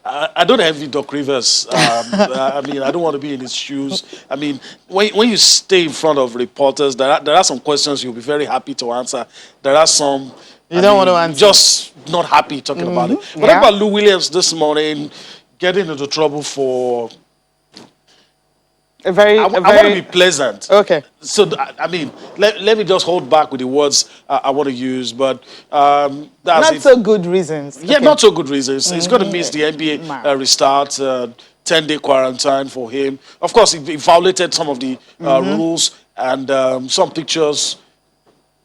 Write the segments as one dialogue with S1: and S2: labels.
S1: I don't envy Doc Rivers. I mean, I don't want to be in his shoes. I mean, when you stay in front of reporters, there are some questions you'll be very happy to answer. There are some,
S2: You don't want to
S1: you're
S2: answer.
S1: just not happy talking about it. What
S2: Yeah.
S1: about Lou Williams this morning getting into trouble for...
S2: A very,
S1: I want to be pleasant.
S2: Okay.
S1: So, I mean, let me just hold back with the words I want to use, but that's
S2: Not
S1: it.
S2: so good reasons.
S1: Yeah,
S2: Okay.
S1: not so good reasons. He's going to miss the NBA restart, 10-day quarantine for him. Of course, he violated some of the rules, and some pictures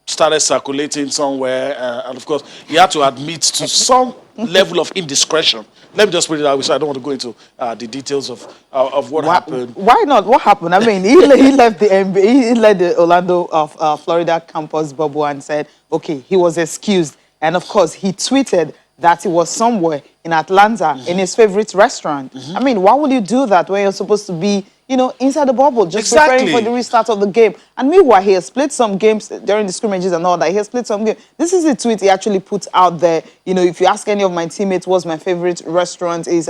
S1: started circulating somewhere. And of course, he had to admit to some level of indiscretion. Let me just put it that way, so I don't want to go into the details of what happened.
S2: Why not? What happened? I mean, he left the NBA, he left the Orlando of Florida campus bubble and said, okay, he was excused. And of course, he tweeted that he was somewhere in Atlanta in his favorite restaurant. I mean, why would you do that when you're supposed to be, you know, inside the bubble, just preparing for the restart of the game? And meanwhile, he has played some games during the scrimmages and all that. He has played some games. This is a tweet he actually put out there. You know, if you ask any of my teammates what's my favorite restaurant is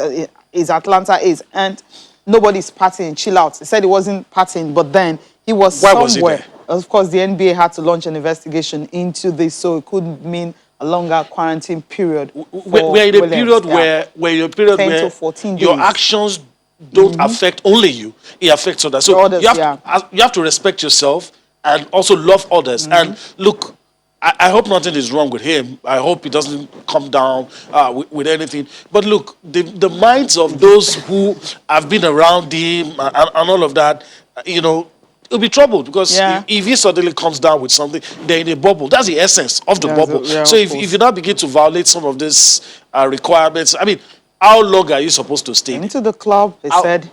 S2: Atlanta is, and nobody's partying, chill out. He said he wasn't partying, but then he was somewhere.
S1: Was he there?
S2: Of course, the NBA had to launch an investigation into this, so it could mean a longer quarantine period.
S1: We're in a period where 10
S2: to 14 days.
S1: Your actions don't affect only you; it affects others. So
S2: others,
S1: you have to respect yourself and also love others. And look, I hope nothing is wrong with him. I hope he doesn't come down with anything. But look, the minds of those who have been around him and all of that, you know, it'll be troubled because if he suddenly comes down with something, they're in a bubble. That's the essence of the bubble. So if you now begin to violate some of these requirements, I mean, how long are you supposed to stay?
S2: Into the club, he said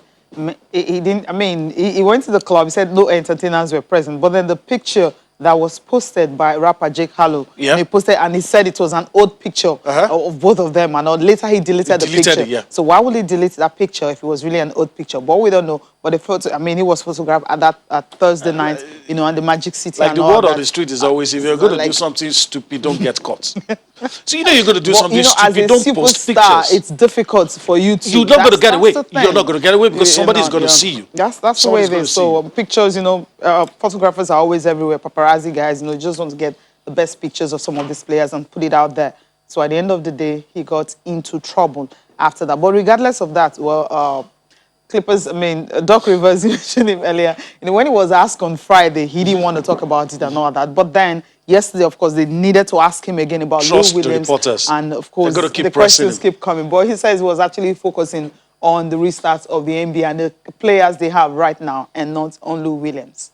S2: he didn't. I mean, he went to the club. He said no entertainers were present. But then the picture that was posted by rapper Jake Harlow, and he posted and he said it was an old picture of both of them. And later he deleted the picture. So why would he delete that picture if it was really an old picture? But we don't know. But the photo, I mean, he was photographed at Thursday night, you know, at the Magic City.
S1: Like
S2: and
S1: the
S2: all
S1: word
S2: that.
S1: on the street is always, if you're going to do something stupid, don't get caught. So you know you're going to do something stupid, don't post pictures.
S2: It's difficult for you to.
S1: You're not going to get away. You're not going to get away because somebody's going to see you.
S2: That's the way it is. So pictures, you know, photographers are always everywhere. Paparazzi guys, you know, just want to get the best pictures of some of these players and put it out there. So at the end of the day, he got into trouble after that. But regardless of that, well, Clippers, I mean, Doc Rivers, you mentioned him earlier. You know, when he was asked on Friday, he didn't want to talk about it and all that. But then yesterday, of course, they needed to ask him again about Lou Williams. And of course, the questions keep coming. But he says he was actually focusing on the restart of the NBA and the players they have right now and not on Lou Williams.